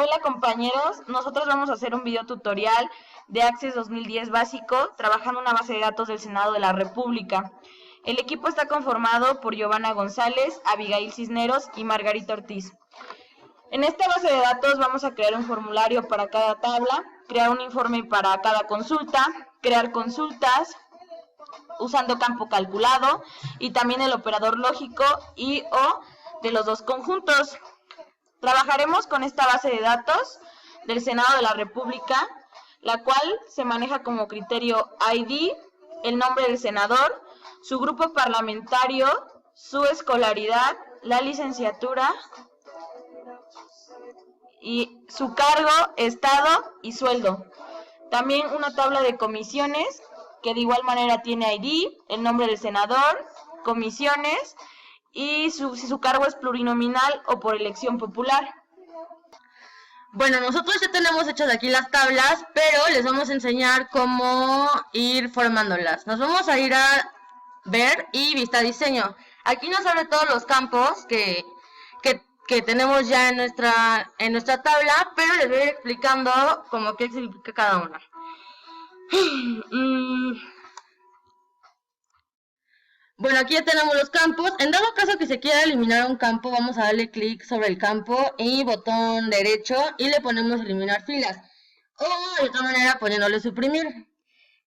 Hola compañeros, nosotros vamos a hacer un video tutorial de Access 2010 básico, trabajando una base de datos del Senado de la República. El equipo está conformado por Giovanna González, Abigail Cisneros y Margarita Ortiz. En esta base de datos vamos a crear un formulario para cada tabla, crear un informe para cada consulta, crear consultas usando campo calculado y también el operador lógico y o de los dos conjuntos. Trabajaremos con esta base de datos del Senado de la República, la cual se maneja como criterio ID, el nombre del senador, su grupo parlamentario, su escolaridad, la licenciatura y su cargo, estado y sueldo. También una tabla de comisiones que de igual manera tiene ID, el nombre del senador, comisiones y si su cargo es plurinominal o por elección popular. Bueno, nosotros ya tenemos hechas aquí las tablas, pero les vamos a enseñar cómo ir formándolas. Nos vamos a ir a ver y vista diseño. Aquí nos abre todos los campos que tenemos ya en nuestra tabla, pero les voy a ir explicando cómo qué significa cada una. Bueno, aquí ya tenemos los campos. En dado caso que se quiera eliminar un campo, vamos a darle clic sobre el campo y botón derecho y le ponemos eliminar filas. O de otra manera poniéndole suprimir.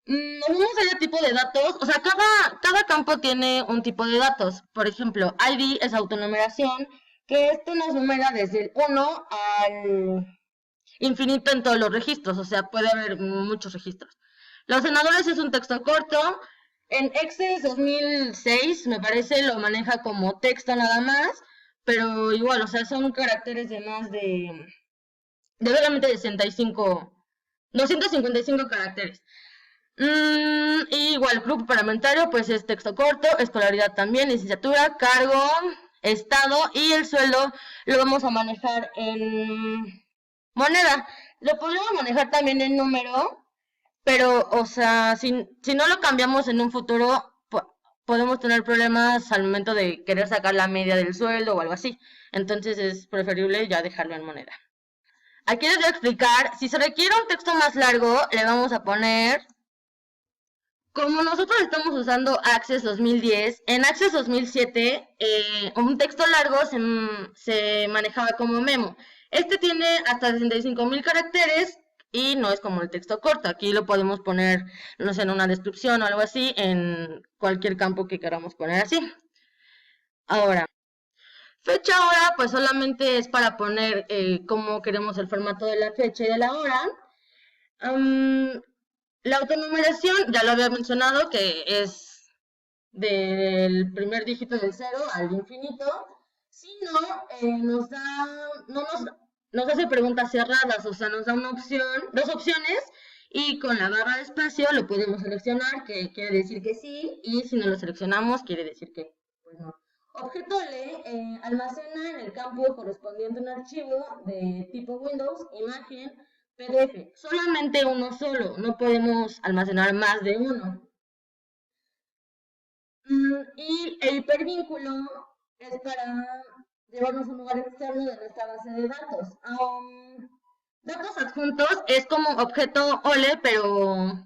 Vamos a ir a tipo de datos. O sea, cada campo tiene un tipo de datos. Por ejemplo, ID es autonumeración, que esto nos numera desde el 1 al infinito en todos los registros. O sea, puede haber muchos registros. Los senadores es un texto corto. En Access 2006, me parece, lo maneja como texto nada más, pero igual, o sea, son caracteres de más de solamente 255 caracteres. Igual, grupo parlamentario, pues es texto corto, escolaridad también, licenciatura, cargo, estado y el sueldo lo vamos a manejar en moneda. Lo podemos manejar también en número. Pero, o sea, si no lo cambiamos en un futuro, podemos tener problemas al momento de querer sacar la media del sueldo o algo así. Entonces es preferible ya dejarlo en moneda. Aquí les voy a explicar, si se requiere un texto más largo, le vamos a poner, como nosotros estamos usando Access 2010, en Access 2007 un texto largo se manejaba como memo. Este tiene hasta 65,000 caracteres. Y no es como el texto corto, aquí lo podemos poner, no sé, en una descripción o algo así, en cualquier campo que queramos poner así. Ahora, fecha hora, pues solamente es para poner cómo queremos el formato de la fecha y de la hora. La autonumeración, ya lo había mencionado, que es del primer dígito del 0 al infinito. Si no, nos hace preguntas cerradas, o sea, nos da dos opciones, y con la barra de espacio lo podemos seleccionar, que quiere decir que sí, y si no lo seleccionamos, quiere decir que pues no. Objeto L almacena en el campo correspondiente un archivo de tipo Windows, imagen, PDF. Solamente uno solo, no podemos almacenar más de uno. Y el hipervínculo es para llevarnos a un lugar externo de nuestra base de datos. Datos adjuntos es como objeto OLE, pero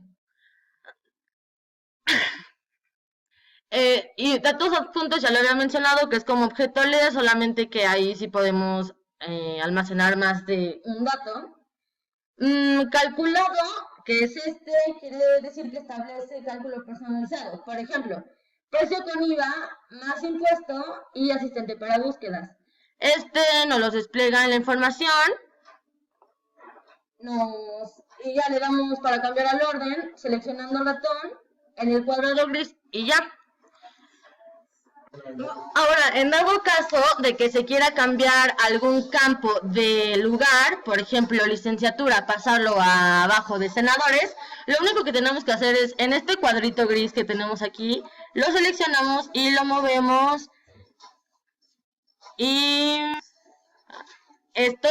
y datos adjuntos ya lo había mencionado, que es como objeto OLE, solamente que ahí sí podemos almacenar más de un dato. Calculado, que es quiere decir que establece cálculo personalizado. Por ejemplo, precio con IVA, más impuesto y asistente para búsquedas. Nos los despliega en la información. Y ya le damos para cambiar al orden, seleccionando el ratón en el cuadrado gris y ya. Ahora, en dado caso de que se quiera cambiar algún campo de lugar, por ejemplo, licenciatura, pasarlo a abajo de senadores, lo único que tenemos que hacer es, en este cuadrito gris que tenemos aquí, lo seleccionamos y lo movemos. Y esto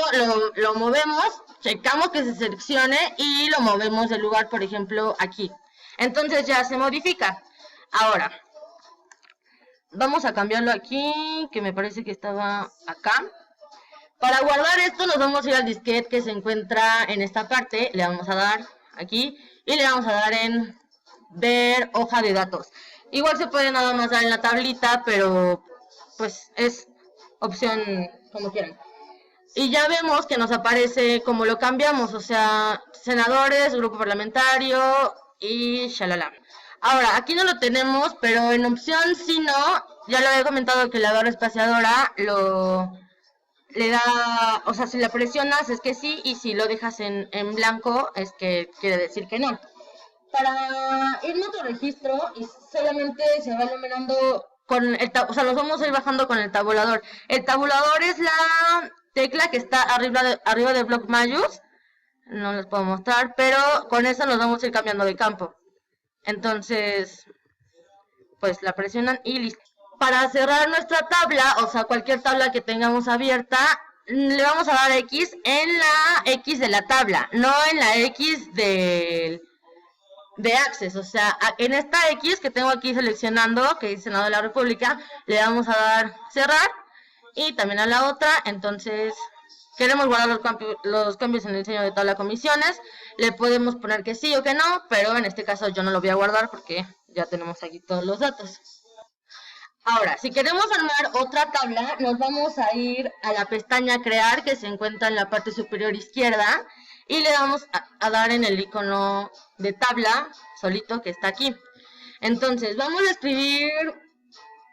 lo movemos, checamos que se seleccione y lo movemos del lugar, por ejemplo, aquí. Entonces ya se modifica. Ahora, vamos a cambiarlo aquí, que me parece que estaba acá. Para guardar esto nos vamos a ir al disquete que se encuentra en esta parte, le vamos a dar aquí y le vamos a dar en ver hoja de datos. Igual se puede nada más dar en la tablita, pero pues es opción como quieran. Y ya vemos que nos aparece como lo cambiamos, o sea, senadores, grupo parlamentario y shalala. Ahora, aquí no lo tenemos, pero en opción si no, ya lo había comentado que la barra espaciadora le da, o sea, si la presionas es que sí, y si lo dejas en blanco es que quiere decir que no. Para irme a otro registro y solamente se va iluminando con o sea, nos vamos a ir bajando con el tabulador. El tabulador es la tecla que está arriba de Block Mayus, no les puedo mostrar, pero con eso nos vamos a ir cambiando de campo. Entonces, pues la presionan y listo. Para cerrar nuestra tabla, o sea, cualquier tabla que tengamos abierta, le vamos a dar X en la X de la tabla, no en la X de Access. O sea, en esta X que tengo aquí seleccionando, que dice Senado de la República, le vamos a dar cerrar, y también a la otra. Entonces, queremos guardar los cambios en el diseño de tabla comisiones, le podemos poner que sí o que no, pero en este caso yo no lo voy a guardar porque ya tenemos aquí todos los datos. Ahora, si queremos armar otra tabla, nos vamos a ir a la pestaña crear, que se encuentra en la parte superior izquierda, y le vamos a dar en el icono de tabla solito que está aquí. Entonces, vamos a escribir,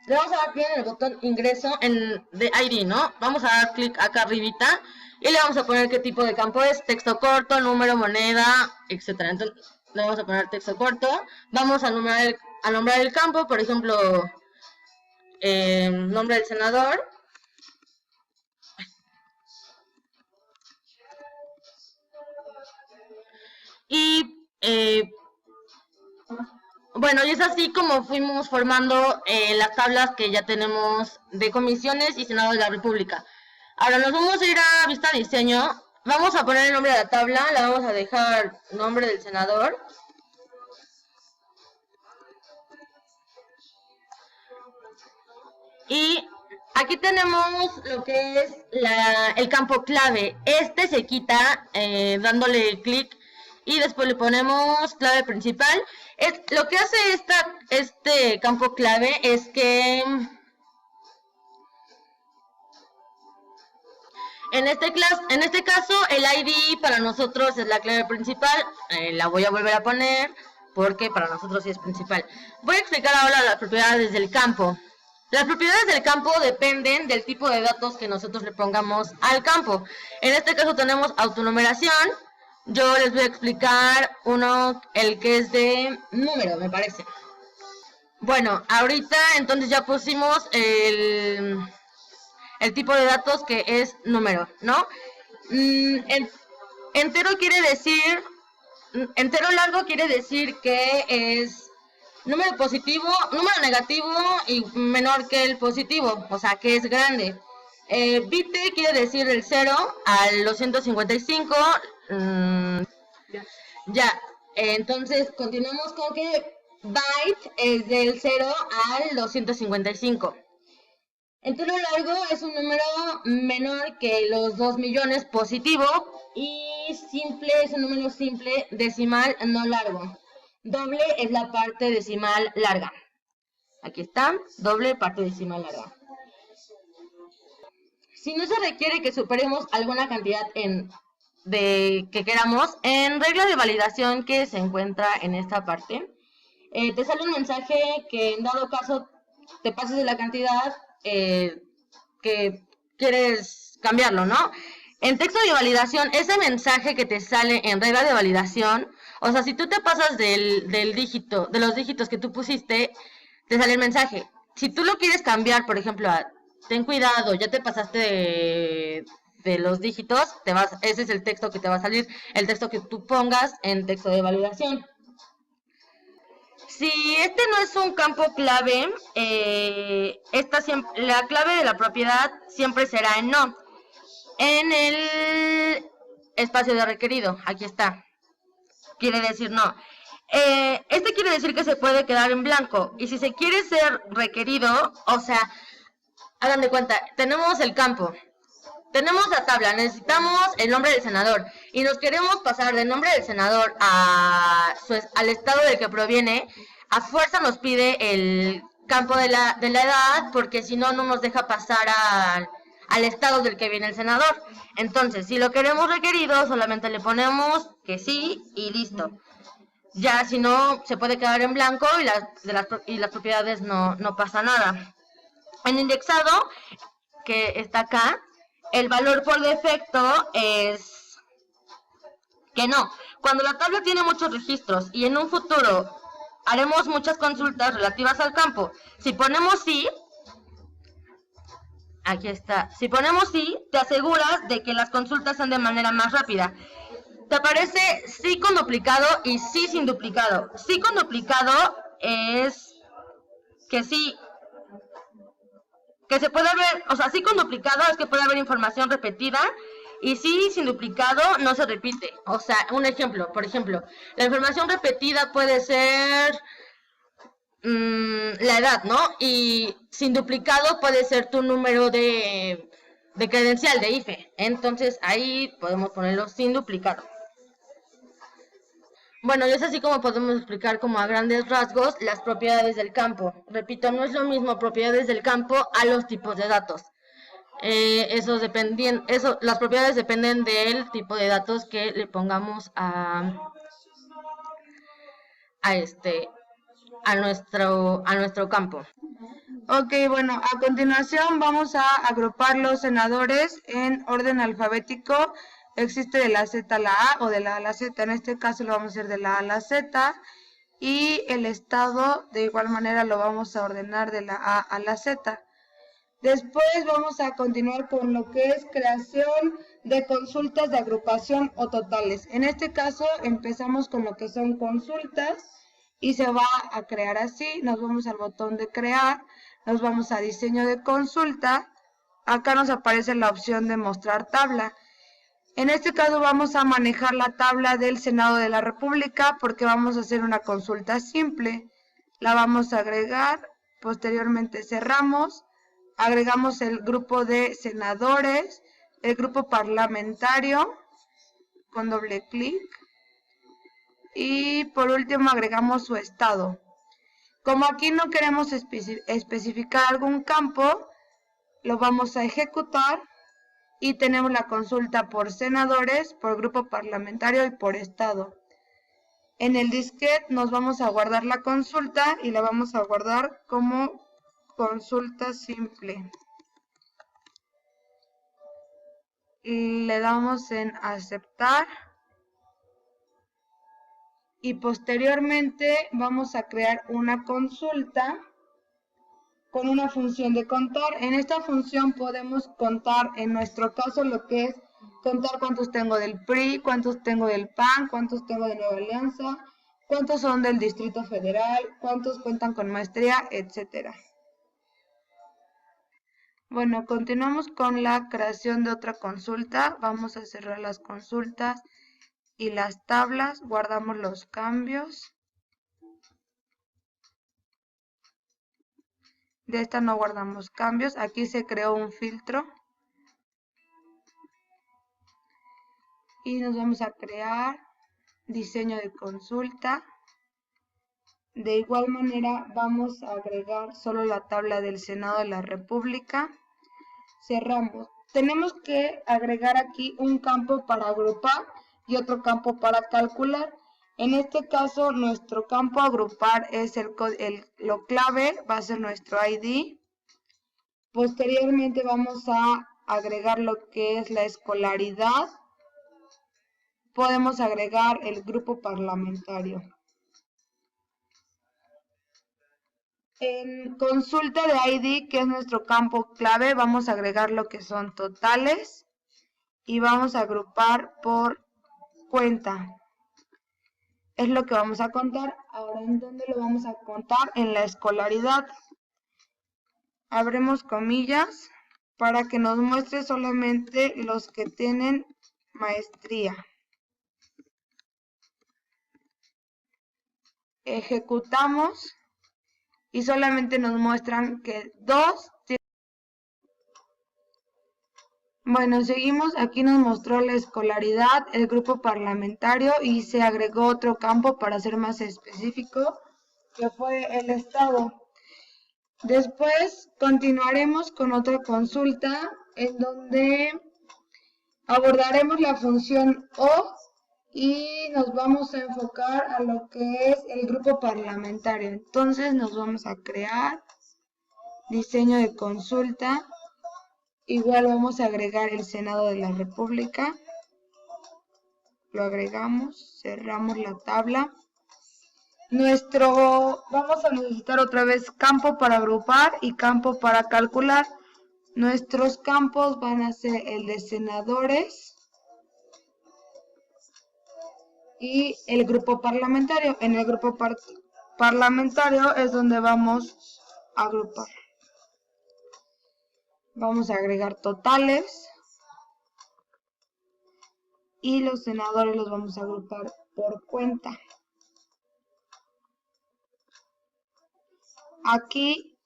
le vamos a dar clic en el botón ingreso de ID, ¿no? Vamos a dar clic acá arribita y le vamos a poner qué tipo de campo es, texto corto, número, moneda, etcétera. Entonces, le vamos a poner texto corto, vamos a nombrar el campo, por ejemplo, nombre del senador. Y bueno, y es así como fuimos formando las tablas que ya tenemos de comisiones y Senado de la República. Ahora nos vamos a ir a vista diseño, vamos a poner el nombre de la tabla, la vamos a dejar nombre del senador. Y aquí tenemos lo que es el campo clave. Este se quita dándole clic y después le ponemos clave principal. Lo que hace este campo clave es que en este caso el ID para nosotros es la clave principal. La voy a volver a poner porque para nosotros sí es principal. Voy a explicar ahora las propiedades del campo. Las propiedades del campo dependen del tipo de datos que nosotros le pongamos al campo. En este caso tenemos autonumeración. Yo les voy a explicar el que es de número, me parece. Bueno, ahorita entonces ya pusimos el tipo de datos que es número, ¿no? Entero largo quiere decir que es número positivo, número negativo y menor que el positivo, o sea que es grande. Bit quiere decir del 0 al 255. Ya, entonces continuamos con que byte es del 0 al 255. Entero largo es un número menor que los 2 millones positivo, y simple es un número simple decimal no largo. Doble es la parte decimal larga. Aquí está, doble parte decimal larga. Si no se requiere que superemos alguna cantidad que queramos, en regla de validación que se encuentra en esta parte, te sale un mensaje que en dado caso te pases de la cantidad que quieres cambiarlo, ¿no? En texto de validación, ese mensaje que te sale en regla de validación, o sea, si tú te pasas de los dígitos que tú pusiste, te sale el mensaje. Si tú lo quieres cambiar, por ejemplo, ten cuidado, ya te pasaste de los dígitos, ese es el texto que te va a salir, el texto que tú pongas en texto de validación. Si este no es un campo clave, la clave de la propiedad siempre será en no. En el espacio de requerido, aquí está. Quiere decir no. Este quiere decir que se puede quedar en blanco. Y si se quiere ser requerido, o sea, hagan de cuenta, tenemos el campo. tenemos la tabla, necesitamos el nombre del senador y nos queremos pasar del nombre del senador al estado del que proviene. A fuerza nos pide el campo de la edad, porque si no, no nos deja pasar al estado del que viene el senador. Entonces, si lo queremos requerido, solamente le ponemos que sí y listo. Ya, si no, se puede quedar en blanco y las propiedades no pasa nada. En indexado, que está acá, el valor por defecto es que no. Cuando la tabla tiene muchos registros y en un futuro haremos muchas consultas relativas al campo, si ponemos sí, aquí está, si ponemos sí, te aseguras de que las consultas sean de manera más rápida. Te aparece sí con duplicado y sí sin duplicado. Sí con duplicado es que sí, que se puede ver, o sea, sí con duplicado es que puede haber información repetida, y sí sin duplicado no se repite. O sea, un ejemplo, por ejemplo, la información repetida puede ser la edad, ¿no? Y sin duplicado puede ser tu número de credencial de IFE. Entonces ahí podemos ponerlo sin duplicado. Bueno, y es así como podemos explicar como a grandes rasgos las propiedades del campo. Repito, no es lo mismo propiedades del campo a los tipos de datos. Las propiedades dependen del tipo de datos que le pongamos a nuestro campo. Ok, bueno, a continuación vamos a agrupar los senadores en orden alfabético. Existe de la Z a la A o de la A a la Z. En este caso lo vamos a hacer de la A a la Z. Y el estado de igual manera lo vamos a ordenar de la A a la Z. Después vamos a continuar con lo que es creación de consultas de agrupación o totales. En este caso empezamos con lo que son consultas y se va a crear así. Nos vamos al botón de crear, nos vamos a diseño de consulta. Acá nos aparece la opción de mostrar tabla. En este caso vamos a manejar la tabla del Senado de la República porque vamos a hacer una consulta simple. La vamos a agregar, posteriormente cerramos. Agregamos el grupo de senadores, el grupo parlamentario, con doble clic. Y por último agregamos su estado. Como aquí no queremos especificar algún campo, lo vamos a ejecutar y tenemos la consulta por senadores, por grupo parlamentario y por estado. En el disquete nos vamos a guardar la consulta y la vamos a guardar como consulta simple. Le damos en aceptar y posteriormente vamos a crear una consulta con una función de contar. En esta función podemos contar, en nuestro caso, lo que es contar cuántos tengo del PRI, cuántos tengo del PAN, cuántos tengo de Nueva Alianza, cuántos son del Distrito Federal, cuántos cuentan con maestría, etcétera. Bueno, continuamos con la creación de otra consulta. Vamos a cerrar las consultas y las tablas. Guardamos los cambios. De esta no guardamos cambios. Aquí se creó un filtro. Y nos vamos a crear diseño de consulta. De igual manera vamos a agregar solo la tabla del Senado de la República. Cerramos. Tenemos que agregar aquí un campo para agrupar y otro campo para calcular. En este caso nuestro campo a agrupar es lo clave, va a ser nuestro ID. Posteriormente vamos a agregar lo que es la escolaridad. Podemos agregar el grupo parlamentario. En consulta de ID, que es nuestro campo clave, vamos a agregar lo que son totales y vamos a agrupar por cuenta. Es lo que vamos a contar. Ahora, ¿en dónde lo vamos a contar? En la escolaridad. Abrimos comillas para que nos muestre solamente los que tienen maestría. Ejecutamos. Y solamente nos muestran que 2 tienen. Bueno, seguimos. Aquí nos mostró la escolaridad, el grupo parlamentario y se agregó otro campo para ser más específico, que fue el estado. Después continuaremos con otra consulta en donde abordaremos la función O y nos vamos a enfocar a lo que es el grupo parlamentario. Entonces nos vamos a crear diseño de consulta. Igual vamos a agregar el Senado de la República. Lo agregamos, cerramos la tabla. Vamos a necesitar otra vez campo para agrupar y campo para calcular. Nuestros campos van a ser el de senadores y el grupo parlamentario. En el grupo parlamentario es donde vamos a agrupar. Vamos a agregar totales y los senadores los vamos a agrupar por cuenta. Aquí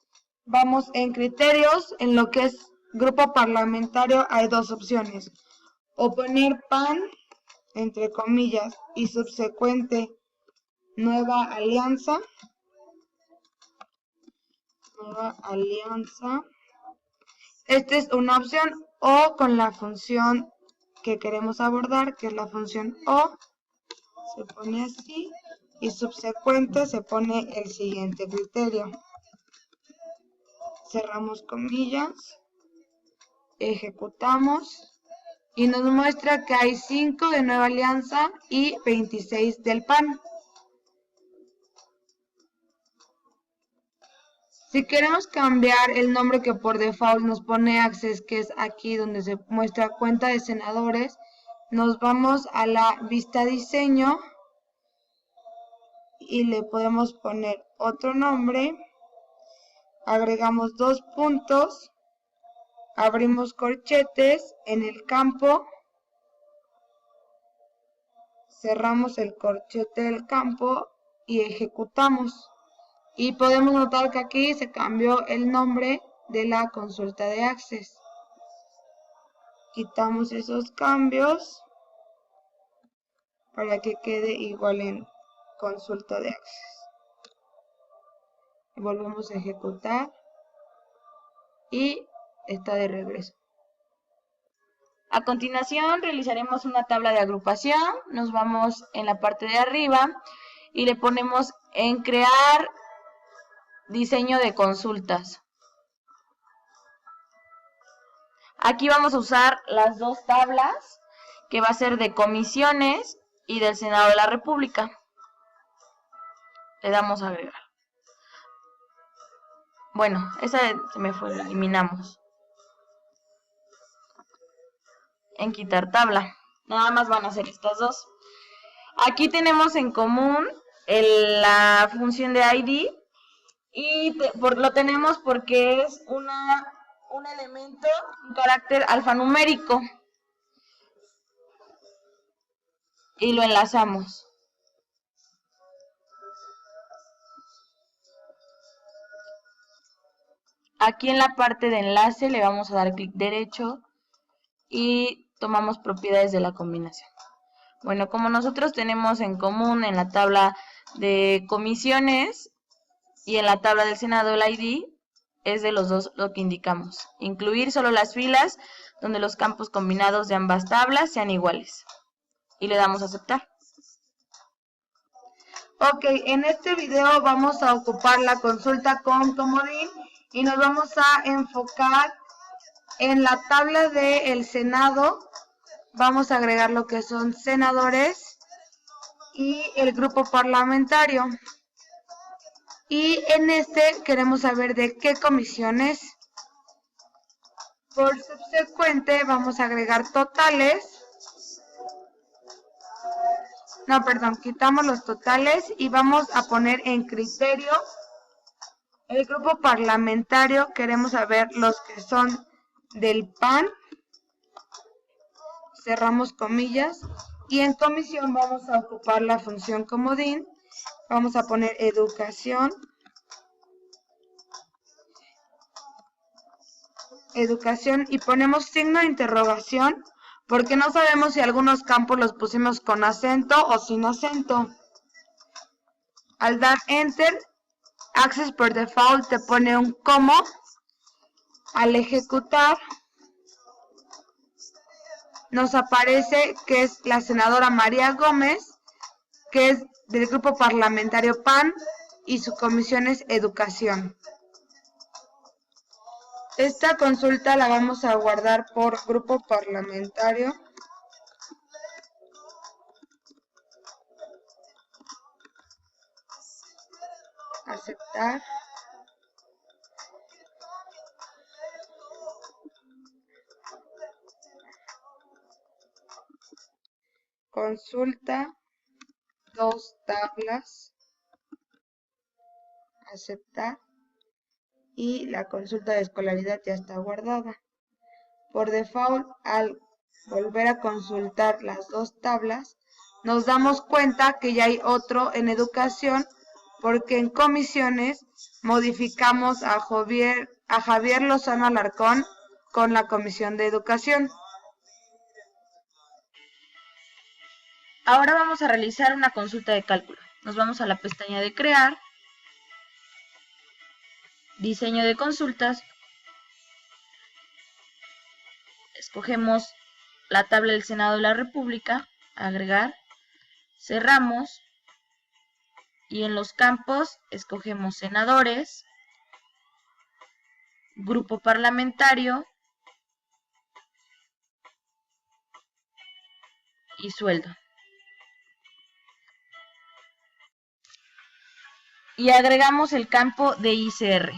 vamos en criterios, en lo que es grupo parlamentario hay dos opciones. O poner PAN, entre comillas, y subsecuente nueva alianza. Esta es una opción, o con la función que queremos abordar, que es la función O, se pone así, y subsecuente se pone el siguiente criterio. Cerramos comillas, ejecutamos, y nos muestra que hay 5 de Nueva Alianza y 26 del PAN. Si queremos cambiar el nombre que por default nos pone Access, que es aquí donde se muestra cuenta de senadores, nos vamos a la vista diseño y le podemos poner otro nombre, agregamos 2 puntos, abrimos corchetes en el campo, cerramos el corchete del campo y ejecutamos. Y podemos notar que aquí se cambió el nombre de la consulta de Access. Quitamos esos cambios para que quede igual en consulta de Access. Volvemos a ejecutar y está de regreso. A continuación realizaremos una tabla de agrupación. Nos vamos en la parte de arriba y le ponemos en crear diseño de consultas. Aquí vamos a usar las dos tablas, que va a ser de comisiones y del Senado de la República. Le damos a agregar. Bueno, esa se me fue, la eliminamos. En quitar tabla. Nada más van a ser estas dos. Aquí tenemos en común la función de ID. Y lo tenemos porque es un elemento, un carácter alfanumérico. Y lo enlazamos. Aquí en la parte de enlace le vamos a dar clic derecho y tomamos propiedades de la combinación. Bueno, como nosotros tenemos en común en la tabla de comisiones y en la tabla del Senado el ID, es de los dos lo que indicamos. Incluir solo las filas donde los campos combinados de ambas tablas sean iguales. Y le damos a aceptar. Ok, en este video vamos a ocupar la consulta con comodín y nos vamos a enfocar en la tabla del Senado. Vamos a agregar lo que son senadores y el grupo parlamentario. Y en este queremos saber de qué comisiones. Por subsecuente vamos a agregar totales. No, perdón, quitamos los totales y vamos a poner en criterio el grupo parlamentario. Queremos saber los que son del PAN. Cerramos comillas. Y en comisión vamos a ocupar la función comodín. Vamos a poner educación. educación y ponemos signo de interrogación porque no sabemos si algunos campos los pusimos con acento o sin acento. Al dar enter, Access por default te pone un como. Al ejecutar, nos aparece que es la senadora María Gómez, que es del grupo parlamentario PAN y su comisión es Educación. Esta consulta la vamos a guardar por grupo parlamentario. Aceptar. Consulta, 2 tablas. Aceptar. Y la consulta de escolaridad ya está guardada. Por default, al volver a consultar las 2 tablas, nos damos cuenta que ya hay otro en educación, porque en comisiones modificamos a Javier Lozano Alarcón con la comisión de educación. Ahora vamos a realizar una consulta de cálculo. Nos vamos a la pestaña de crear, diseño de consultas, escogemos la tabla del Senado de la República, agregar, cerramos y en los campos escogemos senadores, grupo parlamentario y sueldo. Y agregamos el campo de ICR,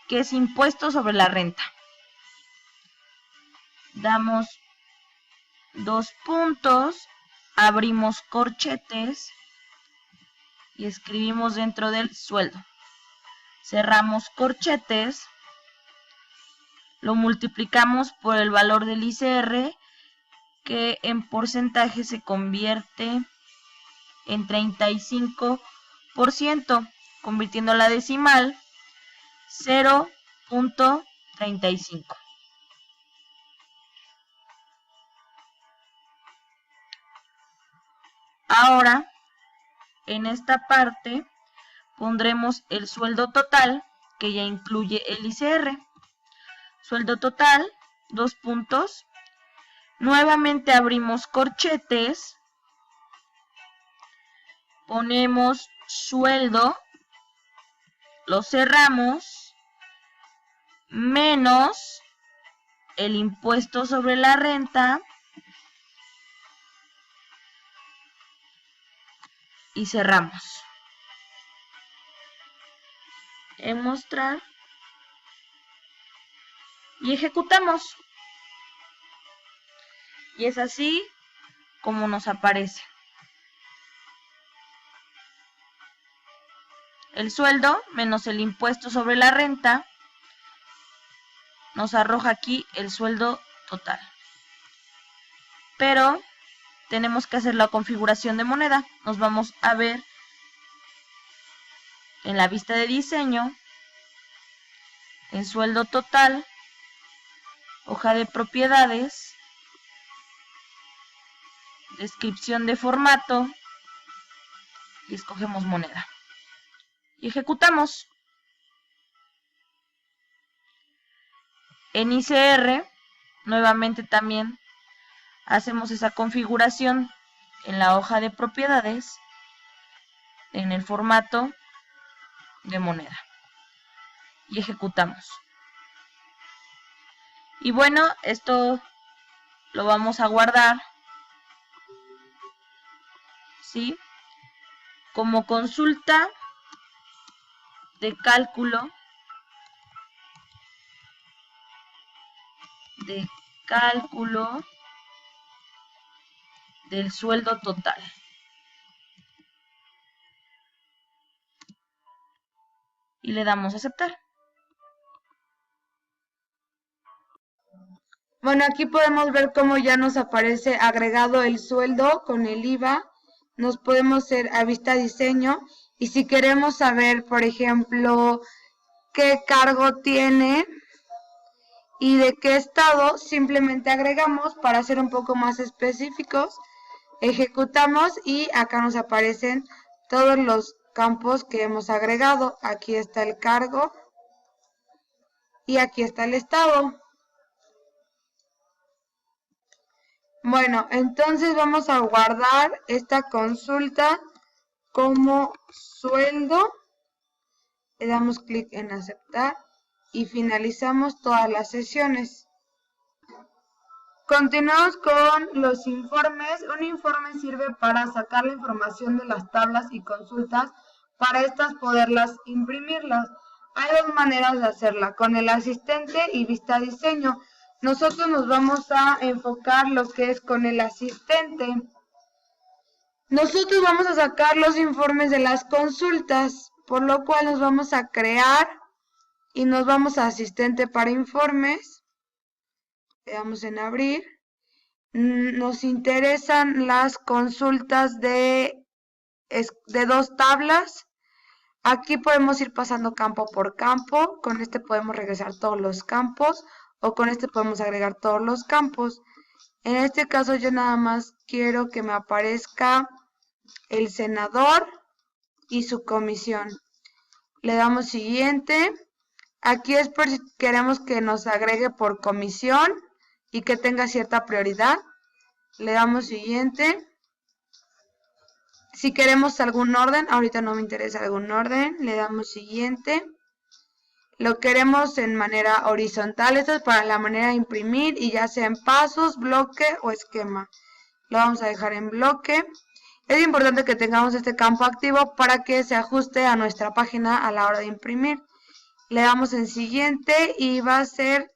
que es impuesto sobre la renta. Damos 2 puntos, abrimos corchetes y escribimos dentro del sueldo. Cerramos corchetes, lo multiplicamos por el valor del ICR, que en porcentaje se convierte en 35%. Convirtiendo la decimal, 0.35. Ahora, en esta parte, pondremos el sueldo total, que ya incluye el ICR. Sueldo total, 2 puntos. Nuevamente abrimos corchetes, ponemos sueldo, lo cerramos, menos el impuesto sobre la renta y cerramos. En mostrar y ejecutamos. Y es así como nos aparece. El sueldo menos el impuesto sobre la renta nos arroja aquí el sueldo total. Pero tenemos que hacer la configuración de moneda. Nos vamos a ver en la vista de diseño, en sueldo total, hoja de propiedades, descripción de formato y escogemos moneda. Y ejecutamos. En ICR, nuevamente también hacemos esa configuración en la hoja de propiedades, en el formato de moneda. Y ejecutamos. Y bueno, esto lo vamos a guardar, ¿sí? Como consulta de cálculo del sueldo total. Y le damos a aceptar. Bueno, aquí podemos ver cómo ya nos aparece agregado el sueldo con el IVA. Nos podemos ir a vista diseño y si queremos saber, por ejemplo, qué cargo tiene y de qué estado, simplemente agregamos para ser un poco más específicos, ejecutamos y acá nos aparecen todos los campos que hemos agregado. Aquí está el cargo y aquí está el estado. Bueno, entonces vamos a guardar esta consulta como sueldo. Le damos clic en aceptar y finalizamos todas las sesiones. Continuamos con los informes. Un informe sirve para sacar la información de las tablas y consultas, para estas poderlas imprimirlas. Hay dos maneras de hacerla, con el asistente y vista diseño. Nosotros nos vamos a enfocar lo que es con el asistente. Nosotros vamos a sacar los informes de las consultas, por lo cual nos vamos a crear y nos vamos a asistente para informes. Le damos en abrir. Nos interesan las consultas de 2 tablas. Aquí podemos ir pasando campo por campo. Con este podemos regresar todos los campos o con este podemos agregar todos los campos. En este caso yo nada más quiero que me aparezca el senador y su comisión. Le damos siguiente. Aquí es por si queremos que nos agregue por comisión y que tenga cierta prioridad. Le damos siguiente. Si queremos algún orden, ahorita no me interesa algún orden, le damos siguiente. Lo queremos en manera horizontal, esto es para la manera de imprimir y ya sea en pasos, bloque o esquema. Lo vamos a dejar en bloque. Es importante que tengamos este campo activo para que se ajuste a nuestra página a la hora de imprimir. Le damos en siguiente y va a ser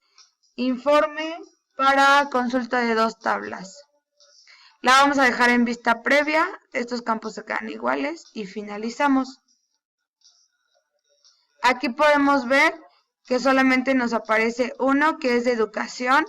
informe para consulta de 2 tablas. La vamos a dejar en vista previa, estos campos se quedan iguales y finalizamos. Aquí podemos ver que solamente nos aparece uno que es de educación,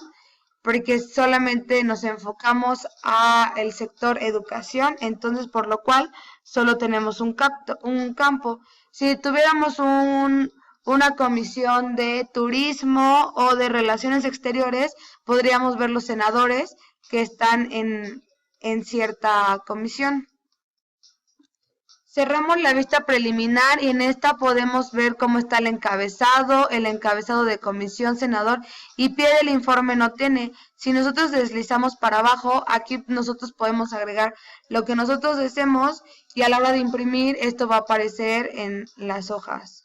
porque solamente nos enfocamos al sector educación, entonces por lo cual solo tenemos un campo. Si tuviéramos una comisión de turismo o de relaciones exteriores, podríamos ver los senadores que están en cierta comisión. Cerramos la vista preliminar y en esta podemos ver cómo está el encabezado de comisión, senador y pie del informe no tiene. Si nosotros deslizamos para abajo, aquí nosotros podemos agregar lo que nosotros deseemos y a la hora de imprimir esto va a aparecer en las hojas.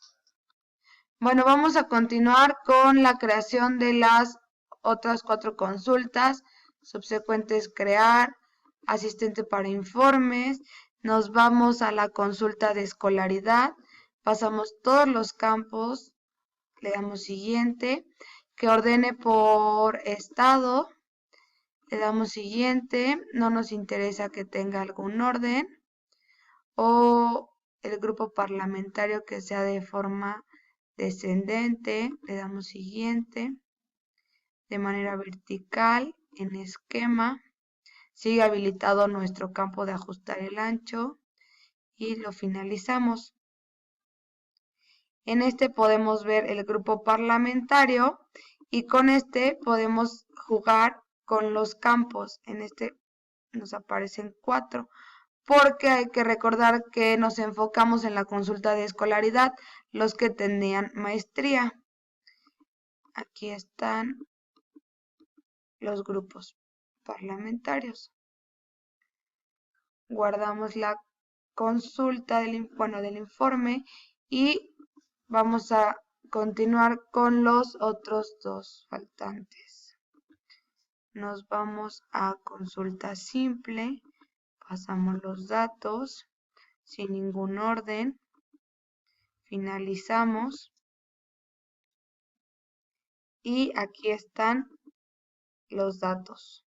Bueno, vamos a continuar con la creación de las otras 4 consultas. Subsecuentes crear, asistente para informes. Nos vamos a la consulta de escolaridad, pasamos todos los campos, le damos siguiente, que ordene por estado, le damos siguiente, no nos interesa que tenga algún orden, o el grupo parlamentario que sea de forma descendente, le damos siguiente, de manera vertical, en esquema. Sigue habilitado nuestro campo de ajustar el ancho y lo finalizamos. En este podemos ver el grupo parlamentario y con este podemos jugar con los campos. En este nos aparecen 4 porque hay que recordar que nos enfocamos en la consulta de escolaridad, los que tenían maestría. Aquí están los grupos parlamentarios. Guardamos la consulta del informe y vamos a continuar con los otros 2 faltantes. Nos vamos a consulta simple, pasamos los datos sin ningún orden, finalizamos y aquí están los datos.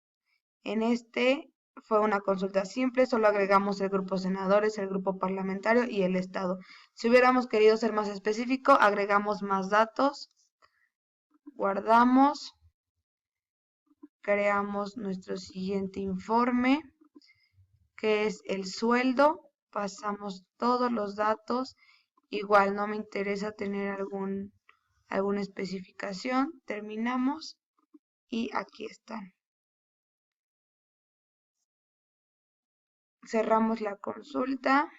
En este fue una consulta simple, solo agregamos el grupo senadores, el grupo parlamentario y el estado. Si hubiéramos querido ser más específico, agregamos más datos, guardamos, creamos nuestro siguiente informe, que es el sueldo, pasamos todos los datos, igual no me interesa tener alguna especificación, terminamos y aquí están. Cerramos la consulta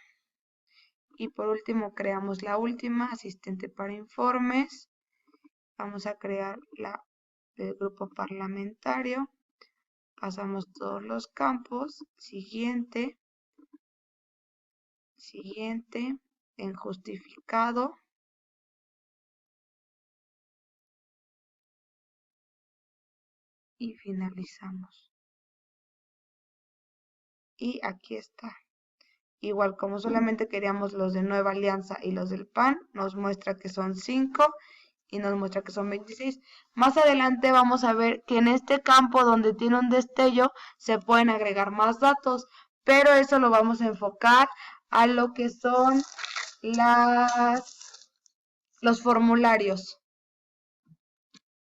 y por último creamos la última, asistente para informes. Vamos a crear el grupo parlamentario. Pasamos todos los campos. Siguiente. Siguiente. En justificado. Y finalizamos. Y aquí está. Igual como solamente queríamos los de Nueva Alianza y los del PAN, nos muestra que son 5 y nos muestra que son 26. Más adelante vamos a ver que en este campo donde tiene un destello se pueden agregar más datos, pero eso lo vamos a enfocar a lo que son los formularios.